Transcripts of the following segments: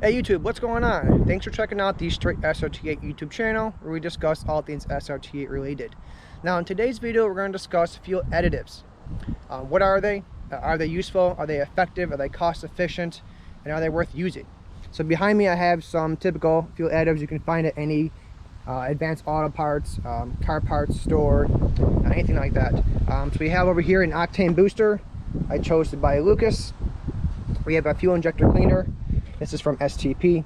Hey YouTube, what's going on? Thanks for checking out the Straight SRT8 YouTube channel, where we discuss all things SRT8 related. Now in today's video, we're going to discuss fuel additives. What are they? Are they useful? Are they effective? Are they cost efficient? And are they worth using? So behind me I have some typical fuel additives you can find at any advanced auto parts, car parts store, anything like that. So we have over here an Octane Booster. I chose to buy Lucas. We have a fuel injector cleaner. This is from STP.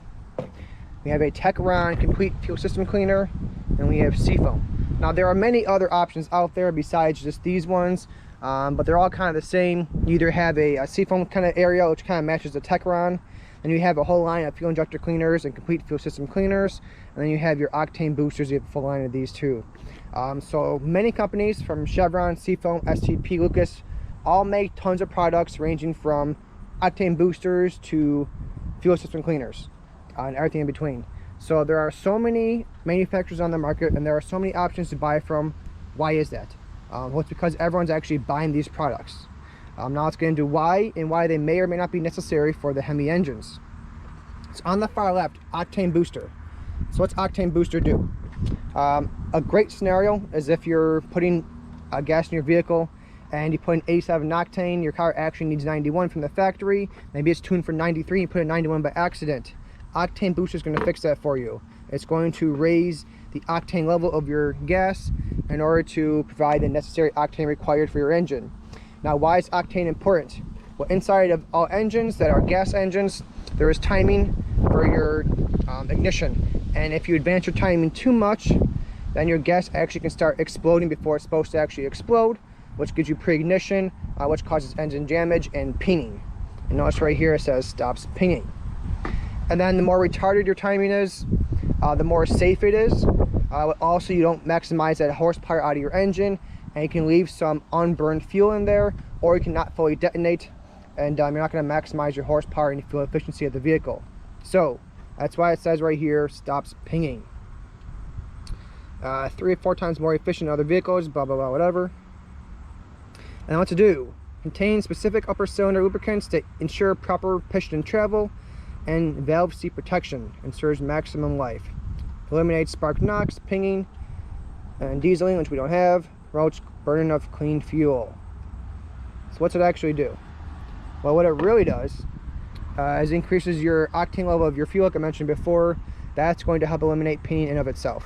We have a Techron complete fuel system cleaner, and we have Seafoam. Now there are many other options out there besides just these ones, but they're all kind of the same. You either have a Seafoam kind of area, which kind of matches the Techron, and you have a whole line of fuel injector cleaners and complete fuel system cleaners, and then you have your Octane Boosters. You have a full line of these too. So many companies from Chevron, Seafoam, STP, Lucas, all make tons of products ranging from Octane Boosters to fuel system cleaners and everything in between. So there are so many manufacturers on the market and there are so many options to buy from. Why is that? Well, it's because everyone's actually buying these products. Now let's get into why and why they may or may not be necessary for the Hemi engines. So on the far left, Octane Booster. So what's Octane Booster do? A great scenario is if you're putting gas in your vehicle and you put in 87 octane, your car actually needs 91 from the factory. Maybe it's tuned for 93, you put in 91 by accident. Octane Booster is going to fix that for you. It's going to raise the octane level of your gas in order to provide the necessary octane required for your engine. Now, why is octane important? Well, inside of all engines that are gas engines, there is timing for your ignition. And if you advance your timing too much, then your gas actually can start exploding before it's supposed to actually explode, which gives you pre-ignition, which causes engine damage and pinging. And notice right here it says stops pinging. And then the more retarded your timing is, the more safe it is. Also, you don't maximize that horsepower out of your engine, and you can leave some unburned fuel in there, or you cannot fully detonate, and you're not going to maximize your horsepower and fuel efficiency of the vehicle. So that's why it says right here stops pinging. 3 or 4 times more efficient than other vehicles, blah blah blah, whatever. And what to do: contain specific upper cylinder lubricants to ensure proper piston travel, and valve seat protection ensures maximum life. Eliminates spark nox, pinging, and dieseling, which we don't have. Promotes burning of clean fuel. So what's it actually do? Well, what it really does is increases your octane level of your fuel, like I mentioned before. That's going to help eliminate pinging in and of itself.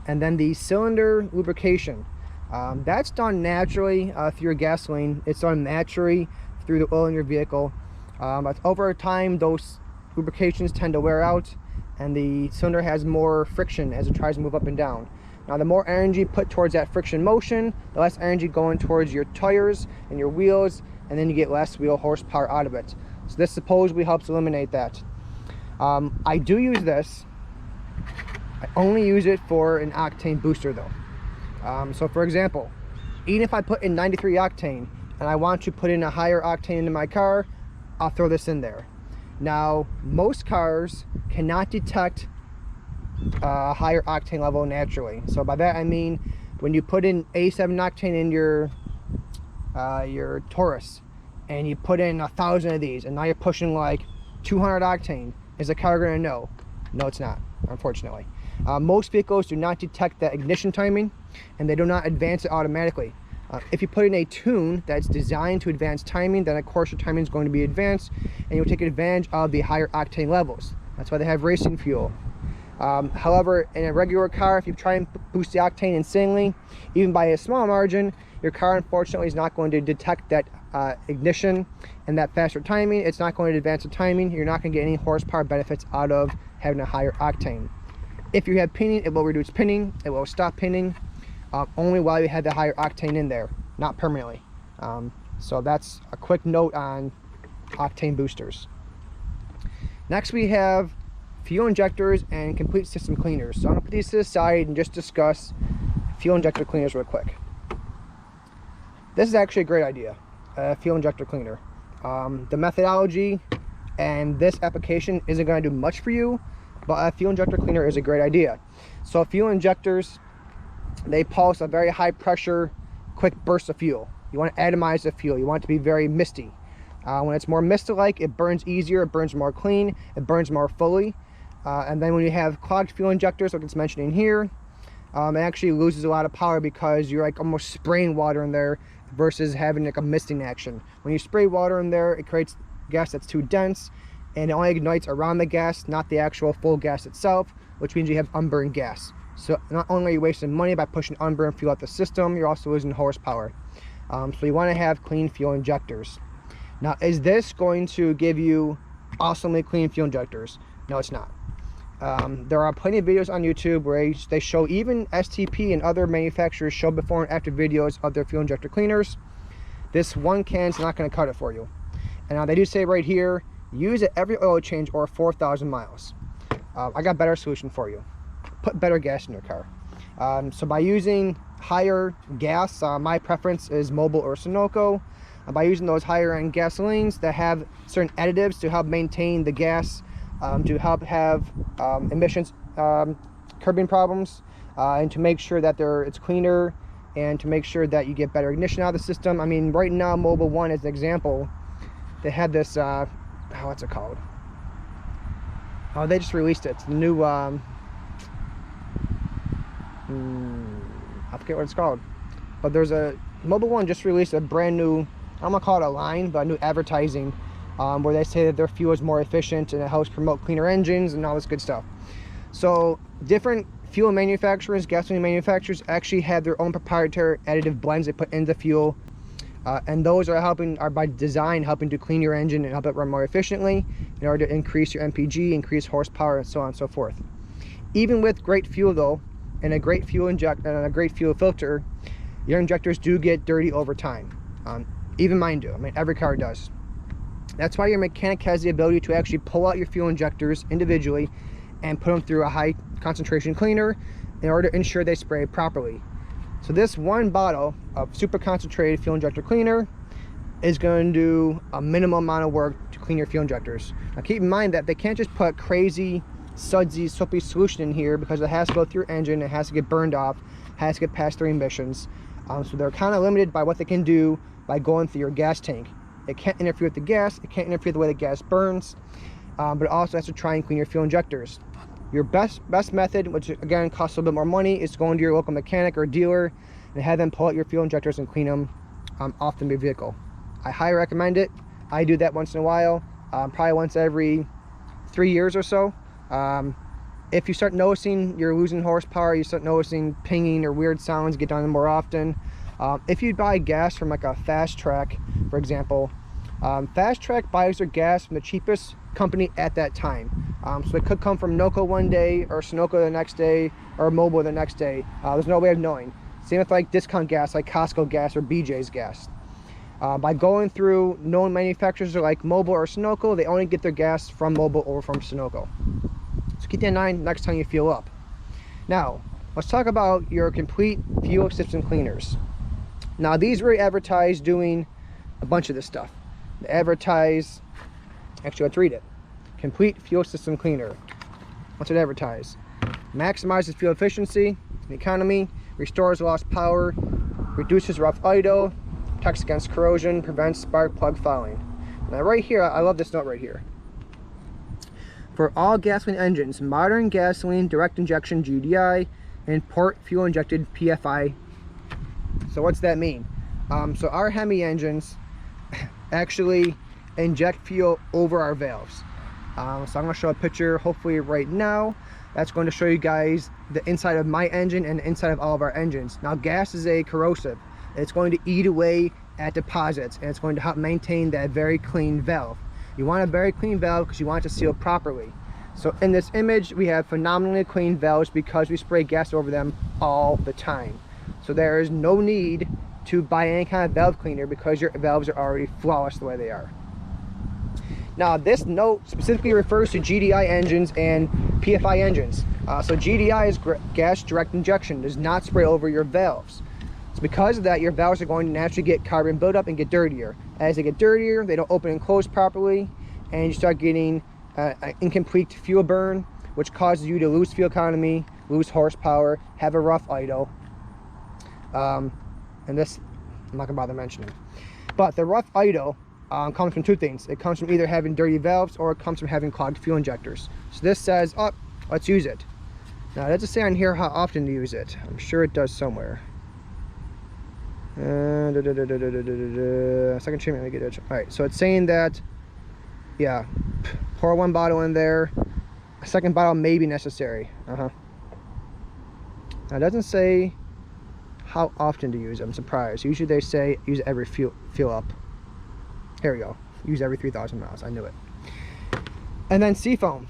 And then the cylinder lubrication. That's done naturally through your gasoline. It's done naturally through the oil in your vehicle. But over time, those lubrications tend to wear out, and the cylinder has more friction as it tries to move up and down. Now, the more energy put towards that friction motion, the less energy going towards your tires and your wheels, and then you get less wheel horsepower out of it. So this supposedly helps eliminate that. I do use this. I only use it for an Octane Booster though. So for example, even if I put in 93 octane and I want to put in a higher octane into my car, I'll throw this in there. Now, most cars cannot detect a higher octane level naturally. So by that I mean, when you put in 87 octane in your Taurus, and you put in 1,000 of these, and now you're pushing like 200 octane, is the car going to know? No, it's not, unfortunately. Most vehicles do not detect that ignition timing, and they do not advance it automatically. If you put in a tune that's designed to advance timing, then of course your timing is going to be advanced, and you'll take advantage of the higher octane levels. That's why they have racing fuel. However, in a regular car, if you try and boost the octane insanely, even by a small margin, your car unfortunately is not going to detect that ignition and that faster timing. It's not going to advance the timing. You're not going to get any horsepower benefits out of having a higher octane. If you have pinning, it will reduce pinning. It will stop pinning only while you have the higher octane in there, not permanently. So that's a quick note on Octane Boosters. Next we have fuel injectors and complete system cleaners. So I'm going to put these to the side and just discuss fuel injector cleaners real quick. This is actually a great idea, fuel injector cleaner. The methodology and this application isn't going to do much for you, but a fuel injector cleaner is a great idea. So fuel injectors, they pulse a very high pressure, quick burst of fuel. You want to atomize the fuel. You want it to be very misty. When it's more mist-like, it burns easier, it burns more clean, it burns more fully. And then when you have clogged fuel injectors, like it's mentioning here, it actually loses a lot of power because you're like almost spraying water in there versus having like a misting action. When you spray water in there, it creates gas that's too dense, and it only ignites around the gas, not the actual full gas itself, which means you have unburned gas. So not only are you wasting money by pushing unburned fuel out the system, you're also losing horsepower. So you want to have clean fuel injectors. Now, is this going to give you awesomely clean fuel injectors? No, it's not. There are plenty of videos on YouTube where they show, even STP and other manufacturers show before and after videos of their fuel injector cleaners. This one can's not going to cut it for you. And now they do say right here, use it every oil change or 4,000 miles. I got a better solution for you. Put better gas in your car. So by using higher gas, my preference is Mobil or Sunoco. By using those higher end gasolines that have certain additives to help maintain the gas, to help have emissions curbing problems, and to make sure that it's cleaner, and to make sure that you get better ignition out of the system. I mean, right now, Mobil 1 as an example, they had this, what's it called? Oh, they just released it. The new, I forget what it's called. But there's Mobil 1 just released a brand new, I'm gonna call it a line, but a new advertising, where they say that their fuel is more efficient and it helps promote cleaner engines and all this good stuff. So different fuel manufacturers, gasoline manufacturers, actually have their own proprietary additive blends they put into the fuel, and those are by design helping to clean your engine and help it run more efficiently in order to increase your MPG, increase horsepower, and so on and so forth. Even with great fuel though, and a great fuel injector and a great fuel filter, your injectors do get dirty over time. Even mine do. I mean, every car does. That's why your mechanic has the ability to actually pull out your fuel injectors individually and put them through a high concentration cleaner in order to ensure they spray properly. So this one bottle of super concentrated fuel injector cleaner is going to do a minimum amount of work to clean your fuel injectors. Now keep in mind that they can't just put crazy sudsy soapy solution in here, because it has to go through your engine, it has to get burned off, has to get past their emissions. So they're kind of limited by what they can do by going through your gas tank. It can't interfere with the gas, it can't interfere with the way the gas burns, but it also has to try and clean your fuel injectors. Your best method, which again costs a little bit more money, is going to your local mechanic or dealer and have them pull out your fuel injectors and clean them off the vehicle. I highly recommend it. I do that once in a while, probably once every 3 years or so. If you start noticing you're losing horsepower, you start noticing pinging or weird sounds, get on more often. If you buy gas from like a Fast Track, for example, Fast Track buys their gas from the cheapest company at that time. So it could come from NOCO one day, or Sunoco the next day, or Mobil the next day. There's no way of knowing. Same with like discount gas, like Costco gas or BJ's gas. By going through known manufacturers like Mobil or Sunoco, they only get their gas from Mobil or from Sunoco. So keep that in mind next time you fuel up. Now, let's talk about your complete fuel system cleaners. Now, these really advertise doing a bunch of this stuff. They advertise, actually, let's read it. Complete fuel system cleaner. What's it advertise? Maximizes fuel efficiency and economy, restores lost power, reduces rough idle, protects against corrosion, prevents spark plug fouling. Now, right here, I love this note right here. For all gasoline engines, modern gasoline direct injection GDI and port fuel injected PFI. So what's that mean? So our Hemi engines actually inject fuel over our valves. So I'm going to show a picture hopefully right now. That's going to show you guys the inside of my engine and the inside of all of our engines. Now, gas is a corrosive. It's going to eat away at deposits, and it's going to help maintain that very clean valve. You want a very clean valve because you want it to seal properly. So in this image, we have phenomenally clean valves because we spray gas over them all the time. So there is no need to buy any kind of valve cleaner because your valves are already flawless the way they are. Now, this note specifically refers to GDI engines and PFI engines. So GDI is gas direct injection, does not spray over your valves. So because of that, your valves are going to naturally get carbon buildup and get dirtier. As they get dirtier, they don't open and close properly, and you start getting incomplete fuel burn, which causes you to lose fuel economy, lose horsepower, have a rough idle. And this, I'm not gonna bother mentioning. But the rough idle comes from two things. It comes from either having dirty valves or it comes from having clogged fuel injectors. So this says, oh, let's use it. Now, it doesn't say on here how often to use it. I'm sure it does somewhere. Second treatment, make it. All right, so it's saying that, yeah, pour 1 bottle in there. A second bottle may be necessary. Now, it doesn't say how often to use it. I'm surprised. Usually they say use it every fuel up. Here we go. Use every 3,000 miles. I knew it. And then seafoam.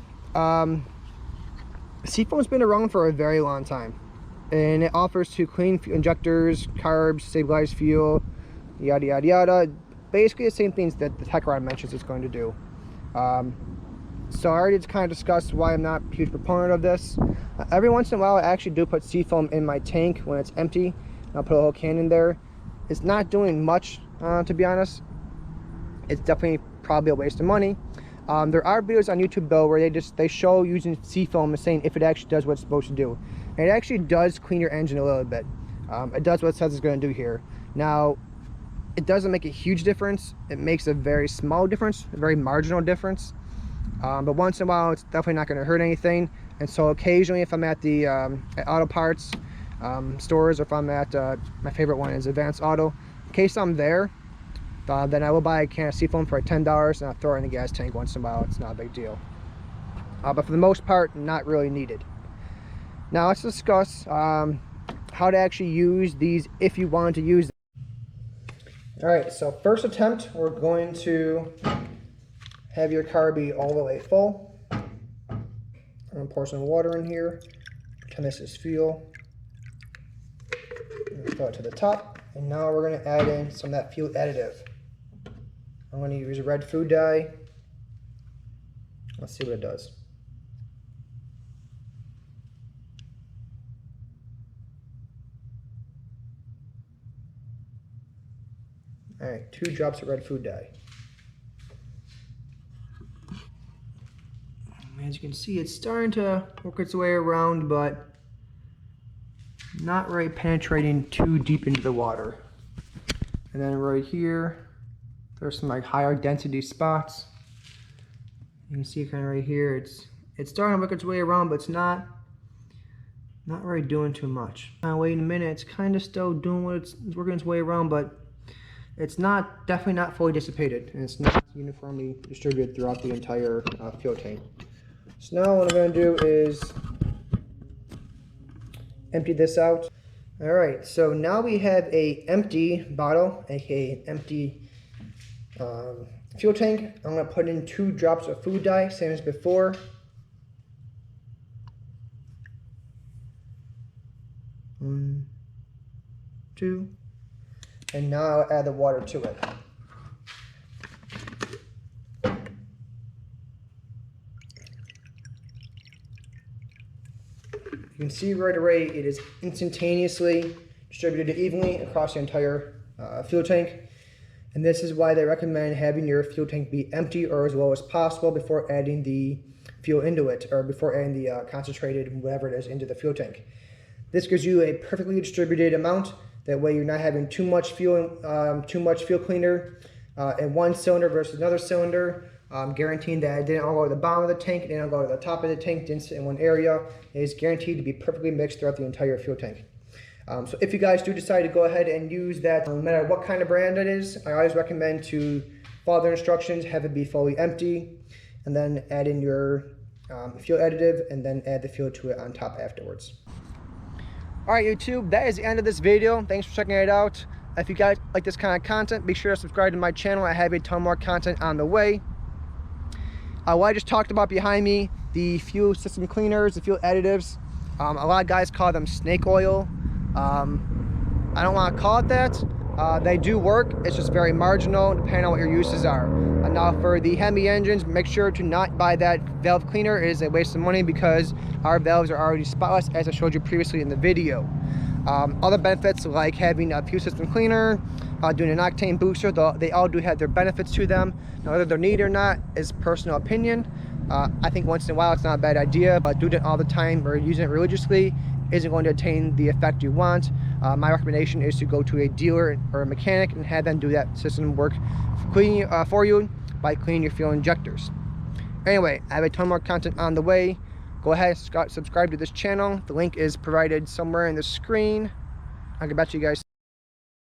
Seafoam's been around for a very long time, and it offers to clean injectors, carbs, stabilize fuel, yada yada yada. Basically the same things that the tech rod mentions it's going to do. So I already kind of discussed why I'm not a huge proponent of this. Every once in a while I actually do put seafoam in my tank when it's empty. I'll put a whole can in there. It's not doing much, to be honest. It's definitely probably a waste of money. There are videos on YouTube though where they show using seafoam and saying if it actually does what it's supposed to do. And it actually does clean your engine a little bit. It does what it says it's going to do here. Now, it doesn't make a huge difference. It makes a very small difference, a very marginal difference. But once in a while, it's definitely not going to hurt anything. And so occasionally, if I'm at the at auto parts stores, or if I'm at my favorite one is Advanced Auto, in case I'm there, then I will buy a can of seafoam for $10 and I'll throw it in the gas tank once in a while. It's not a big deal. But for the most part, not really needed. Now let's discuss how to actually use these if you want to use them. All right, so first attempt, we're going to have your car be all the way full. I'm gonna pour some water in here, pretend this is fuel. Throw it to the top, and now we're gonna add in some of that fuel additive. I'm gonna use a red food dye. Let's see what it does. All right, 2 drops of red food dye. As you can see, it's starting to work its way around, but not really penetrating too deep into the water. And then right here, there's some like higher density spots. You can see kind of right here, it's starting to work its way around, but it's not really doing too much. Now wait a minute, it's kind of still doing what it's working its way around, but it's definitely not fully dissipated, and it's not uniformly distributed throughout the entire fuel tank. So now what I'm going to do is empty this out. All right, so now we have a empty bottle, aka empty fuel tank. I'm going to put in 2 drops of food dye, same as before. One, 2. And now I'll add the water to it. You can see right away it is instantaneously distributed evenly across the entire fuel tank. And this is why they recommend having your fuel tank be empty or as low as possible before adding the fuel into it, or before adding the concentrated whatever it is into the fuel tank. This gives you a perfectly distributed amount. That way you're not having too much fuel cleaner in one cylinder versus another cylinder. Guaranteeing that it didn't all go to the bottom of the tank, it didn't go to the top of the tank, didn't sit in one area. It is guaranteed to be perfectly mixed throughout the entire fuel tank. So if you guys do decide to go ahead and use that, no matter what kind of brand it is, I always recommend to follow their instructions, have it be fully empty, and then add in your fuel additive, and then add the fuel to it on top afterwards. All right, YouTube, that is the end of this video. Thanks for checking it out. If you guys like this kind of content, be sure to subscribe to my channel. I have a ton more content on the way. What I just talked about behind me, the fuel system cleaners, the fuel additives, a lot of guys call them snake oil. I don't want to call it that. They do work, it's just very marginal depending on what your uses are. Now for the Hemi engines, make sure to not buy that valve cleaner. It is a waste of money because our valves are already spotless, as I showed you previously in the video. Other benefits like having a fuel system cleaner, doing an Octane Booster, they all do have their benefits to them. Now whether they're needed or not is personal opinion. I think once in a while it's not a bad idea, but doing it all the time or using it religiously isn't going to attain the effect you want. my recommendation is to go to a dealer or a mechanic and have them do that system work cleaning for you by cleaning your fuel injectors. Anyway, I have a ton more content on the way. Go ahead and subscribe to this channel. The link is provided somewhere in the screen. I'll get back to you guys.